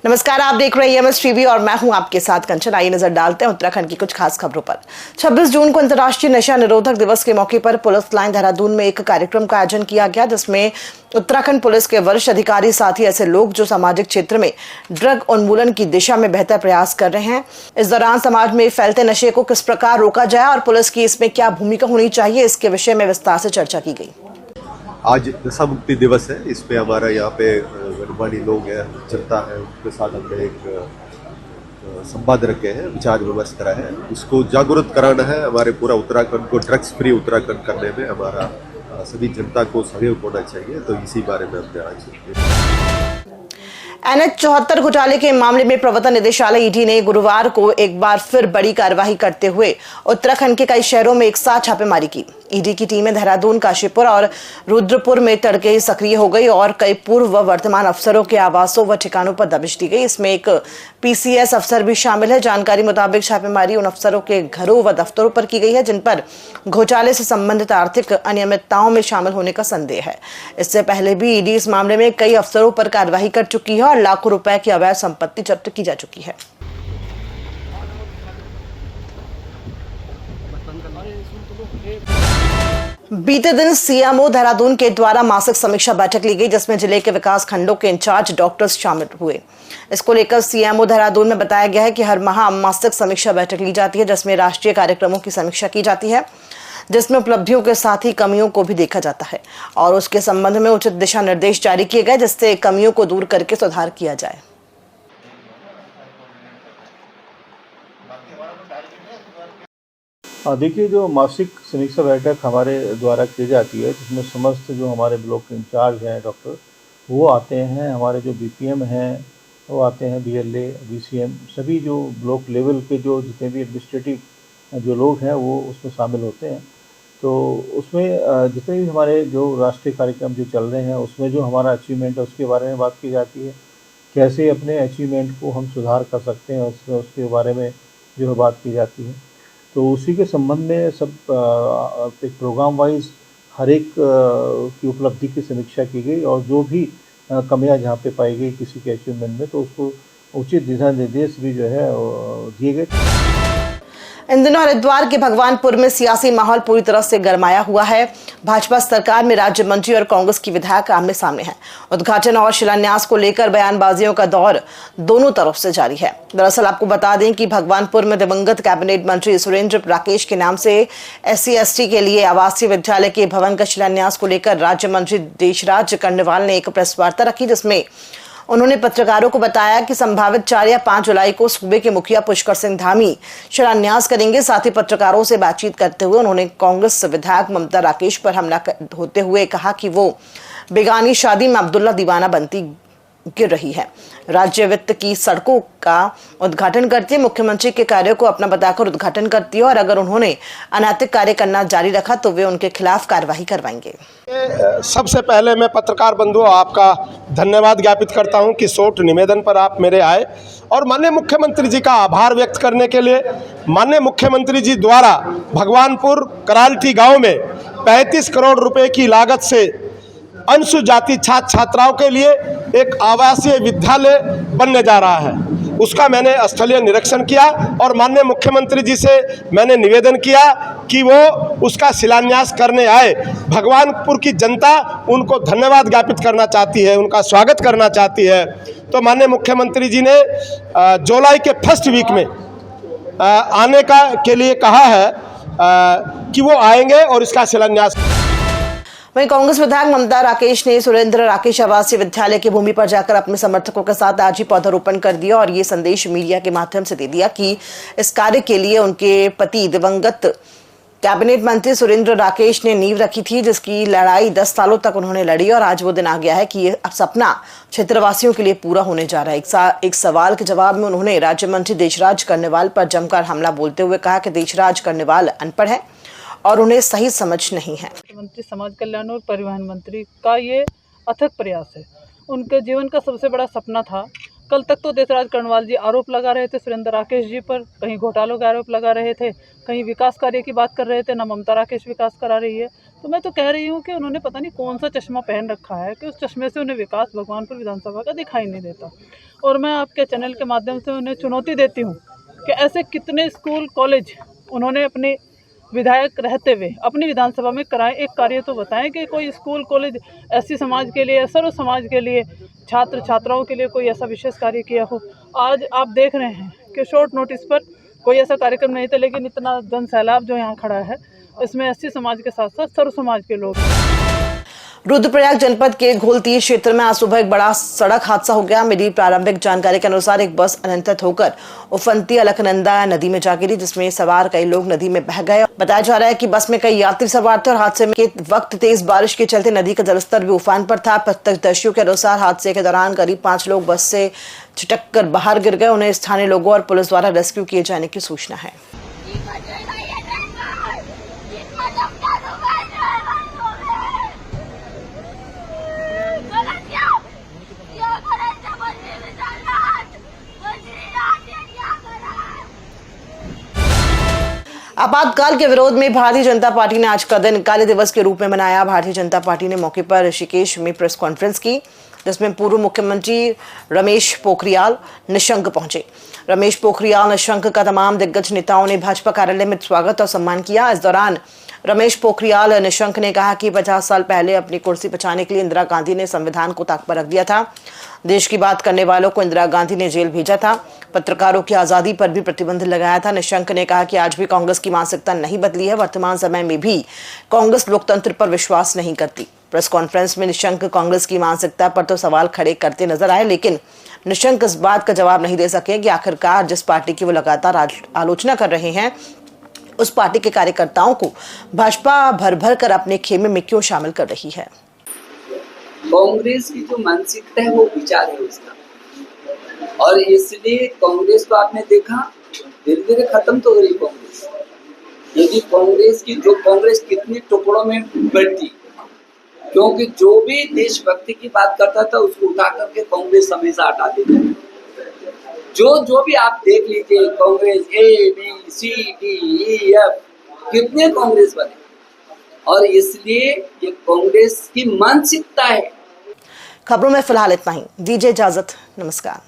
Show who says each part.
Speaker 1: नमस्कार, आप देख रहे हैं एमएस टीवी और मैं हूं आपके साथ कंचन। आइए नजर डालते हैं उत्तराखंड की कुछ खास खबरों पर। 26 जून को अंतर्राष्ट्रीय नशा निरोधक दिवस के मौके पर पुलिस लाइन देहरादून में एक कार्यक्रम का आयोजन किया गया, जिसमें उत्तराखंड पुलिस के वरिष्ठ अधिकारी साथ ही ऐसे लोग जो सामाजिक क्षेत्र में ड्रग उन्मूलन की दिशा में बेहतर प्रयास कर रहे हैं। इस दौरान समाज में फैलते नशे को किस प्रकार रोका जाए और पुलिस की इसमें क्या भूमिका होनी चाहिए, इसके विषय में विस्तार से चर्चा की गई।
Speaker 2: आज नशा मुक्ति दिवस है। इसमें हमारा यहाँ पे गणमान्य लोग हैं, जनता है, उनके साथ हमने एक संवाद रखे हैं, विचार विमर्श करा है। उसको जागरूक कराना है, हमारे पूरा उत्तराखंड को ड्रग्स फ्री उत्तराखंड करने में हमारा सभी जनता को सहयोग होना चाहिए। तो इसी बारे में हमने आज
Speaker 1: NH-74 घोटाले के मामले में प्रवर्तन निदेशालय ईडी ने गुरुवार को एक बार फिर बड़ी कार्रवाई करते हुए उत्तराखंड के कई शहरों में एक साथ छापेमारी की। ईडी की टीमें देहरादून, काशीपुर और रुद्रपुर में तड़के ही सक्रिय हो गई और कई पूर्व व वर्तमान अफसरों के आवासों व ठिकानों पर दबिश दी गई। इसमें एक PCS अफसर भी शामिल है। जानकारी मुताबिक छापेमारी उन अफसरों के घरों व दफ्तरों पर की गई है जिन पर घोटाले से संबंधित आर्थिक अनियमितताओं में शामिल होने का संदेह है। इससे पहले भी ईडी इस मामले में कई अफसरों पर कार्रवाई कर चुकी है और लाखों रुपए की अवैध संपत्ति जब्त की जा चुकी है। बीते दिन CMO देहरादून के द्वारा मासिक समीक्षा बैठक ली गई, जिसमें जिले के विकास खंडों के इंचार्ज डॉक्टर्स शामिल हुए। इसको लेकर CMO देहरादून में बताया गया है कि हर माह मासिक समीक्षा बैठक ली जाती है, जिसमें राष्ट्रीय कार्यक्रमों की समीक्षा की जाती है, जिसमें उपलब्धियों के साथ ही कमियों को भी देखा जाता है और उसके संबंध में उचित दिशा निर्देश जारी किए गए, जिससे कमियों को दूर करके सुधार किया जाए।
Speaker 3: देखिए, जो मासिक समीक्षा बैठक हमारे द्वारा की जाती है, जिसमें समस्त जो हमारे ब्लॉक के इंचार्ज हैं डॉक्टर, वो आते हैं। हमारे जो BPM हैं वो आते हैं, BLA, BCM, सभी जो ब्लॉक लेवल के जो जितने भी एडमिनिस्ट्रेटिव जो लोग हैं वो उसमें शामिल होते हैं। तो उसमें जितने भी हमारे जो राष्ट्रीय कार्यक्रम जो चल रहे हैं उसमें जो हमारा अचीवमेंट है उसके बारे में बात की जाती है, कैसे अपने अचीवमेंट को हम सुधार कर सकते हैं उसके बारे में जो है बात की जाती है। तो उसी के संबंध में सब एक प्रोग्राम वाइज हर एक की उपलब्धि की समीक्षा की गई और जो भी कमियां जहां पे पाई गई किसी के अचीवमेंट में, तो उसको उचित दिशा निर्देश भी जो है दिए गए।
Speaker 1: इन दिनों हरिद्वार के भगवानपुर में सियासी माहौल पूरी तरह से गरमाया हुआ है। भाजपा सरकार में राज्य मंत्री और कांग्रेस की विधायक आमने सामने हैं। उद्घाटन और शिलान्यास को लेकर बयानबाजियों का दौर दोनों तरफ से जारी है। दरअसल आपको बता दें कि भगवानपुर में दिवंगत कैबिनेट मंत्री सुरेंद्र राकेश के नाम से SC/ST के लिए आवासीय विद्यालय के भवन का शिलान्यास को लेकर राज्य मंत्री देशराज कर्णवाल ने एक प्रेस वार्ता रखी, जिसमें उन्होंने पत्रकारों को बताया कि संभावित 4 या 5 जुलाई को सूबे के मुखिया पुष्कर सिंह धामी शिलान्यास करेंगे। साथ ही पत्रकारों से बातचीत करते हुए उन्होंने कांग्रेस विधायक ममता राकेश पर हमला होते हुए कहा कि वो बेगानी शादी में अब्दुल्ला दीवाना बनती गिर रही है, राज्य वित्त की सड़कों का उद्घाटन करती है, मुख्यमंत्री के कार्यों को अपना बताकर उद्घाटन करती है और अगर उन्होंने अनैतिक कार्य करना जारी रखा तो वे उनके खिलाफ कार्रवाई करवाएंगे।
Speaker 4: सबसे पहले मैं पत्रकार बंधुओं आपका धन्यवाद ज्ञापित करता हूं कि शॉर्ट निवेदन पर आप मेरे आए और माननीय मुख्यमंत्री जी का आभार व्यक्त करने के लिए माननीय मुख्यमंत्री जी द्वारा भगवानपुर करालटी गाँव में 35 करोड़ रुपए की लागत से अनुसूचित जाति छात्र छात्राओं के लिए एक आवासीय विद्यालय बनने जा रहा है। उसका मैंने स्थलीय निरीक्षण किया और माननीय मुख्यमंत्री जी से मैंने निवेदन किया कि वो उसका शिलान्यास करने आए। भगवानपुर की जनता उनको धन्यवाद ज्ञापित करना चाहती है, उनका स्वागत करना चाहती है। तो माननीय मुख्यमंत्री जी ने जुलाई के फर्स्ट वीक में आने के लिए कहा है कि वो आएंगे और इसका शिलान्यास।
Speaker 1: वहीं कांग्रेस विधायक ममता राकेश ने सुरेंद्र राकेश आवासीय विद्यालय की भूमि पर जाकर अपने समर्थकों के साथ आज ही पौधारोपण कर दिया और ये संदेश मीडिया के माध्यम से दे दिया कि इस कार्य के लिए उनके पति दिवंगत कैबिनेट मंत्री सुरेंद्र राकेश ने नींव रखी थी, जिसकी लड़ाई 10 सालों तक उन्होंने लड़ी और आज वो दिन आ गया है कि ये सपना क्षेत्रवासियों के लिए पूरा होने जा रहा है। एक सवाल के जवाब में उन्होंने राज्य मंत्री देशराज कर्णवाल पर जमकर हमला बोलते हुए कहा कि देशराज कर्णवाल अनपढ़ है और उन्हें सही समझ नहीं है।
Speaker 5: मंत्री समाज कल्याण और परिवहन मंत्री का ये अथक प्रयास है। उनके जीवन का सबसे बड़ा सपना था। कल तक तो देशराज कर्णवाल जी आरोप लगा रहे थे सुरेंद्र राकेश जी पर, कहीं घोटालों के आरोप लगा रहे थे, कहीं विकास कार्य की बात कर रहे थे। ना ममता राकेश विकास करा रही है, तो मैं तो कह रही हूँ कि उन्होंने पता नहीं कौन सा चश्मा पहन रखा है कि उस चश्मे से उन्हें विकास भगवानपुर विधानसभा का दिखाई नहीं देता। और मैं आपके चैनल के माध्यम से उन्हें चुनौती देती हूँ कि ऐसे कितने स्कूल कॉलेज उन्होंने अपने विधायक रहते हुए अपनी विधानसभा में कराएं। एक कार्य तो बताएं कि कोई स्कूल कॉलेज एससी समाज के लिए, सर्व समाज के लिए, छात्र छात्राओं के लिए कोई ऐसा विशेष कार्य किया हो। आज आप देख रहे हैं कि शॉर्ट नोटिस पर कोई ऐसा कार्यक्रम नहीं था, लेकिन इतना जन सैलाब जो यहाँ खड़ा है इसमें एससी समाज के साथ साथ सर्व समाज के लोग।
Speaker 1: रुद्रप्रयाग जनपद के घोलतीर क्षेत्र में आज सुबह एक बड़ा सड़क हादसा हो गया। मिली प्रारंभिक जानकारी के अनुसार एक बस अनियंत्रित होकर उफनती अलकनंदा नदी में जा गिरी, जिसमें सवार कई लोग नदी में बह गए। बताया जा रहा है कि बस में कई यात्री सवार थे और हादसे के वक्त तेज बारिश के चलते नदी का जलस्तर भी उफान पर था। प्रत्यक्षदर्शियों के अनुसार हादसे के दौरान करीब 5 लोग बस से छिटक कर बाहर गिर गए। उन्हें स्थानीय लोगों और पुलिस द्वारा रेस्क्यू किए जाने की सूचना है। आपातकाल के विरोध में भारतीय जनता पार्टी ने आज का दिन काले दिवस के रूप में मनाया। भारतीय जनता पार्टी ने मौके पर ऋषिकेश में प्रेस कॉन्फ्रेंस की, जिसमें पूर्व मुख्यमंत्री रमेश पोखरियाल निशंक पहुंचे। रमेश पोखरियाल निशंक का तमाम दिग्गज नेताओं ने भाजपा कार्यालय में स्वागत और सम्मान किया। इस दौरान रमेश पोखरियाल निशंक ने कहा कि 50 साल पहले अपनी कुर्सी बचाने के लिए इंदिरा गांधी ने संविधान को ताक पर रख दिया था। देश की बात करने वालों को इंदिरा गांधी ने जेल भेजा था। पत्रकारों की आजादी पर भी प्रतिबंध लगाया था। निशंक ने कहा कि आज भी कांग्रेस की मानसिकता नहीं बदली है। वर्तमान समय में भी कांग्रेस लोकतंत्र पर विश्वास नहीं करती। प्रेस कॉन्फ्रेंस में निशंक कांग्रेस की मानसिकता पर तो सवाल खड़े करते नजर आए, लेकिन निशंक इस बात का जवाब नहीं दे सके कि आखिरकार जिस पार्टी की वो लगातार आलोचना कर रहे हैं, उस पार्टी के कार्यकर्ताओं को भाजपा भर भर कर अपने खेमे में क्यों शामिल कर रही है।
Speaker 6: कांग्रेस की जो मानसिकता है वो विचार है उसका, और इसलिए कांग्रेस को आपने देखा धीरे धीरे खत्म तो हो रही कांग्रेस। यदि कांग्रेस कितने टुकड़ों में बढ़ती, क्योंकि जो भी देशभक्ति की बात करता था उसको उठा करके कांग्रेस हमेशा हटा देती है। जो भी आप देख लीजिए, कांग्रेस ABCDEF कितने कांग्रेस बने, और इसलिए ये कांग्रेस की मानसिकता है।
Speaker 1: खबरों में फिलहाल इतना ही। दीजिए इजाजत, नमस्कार।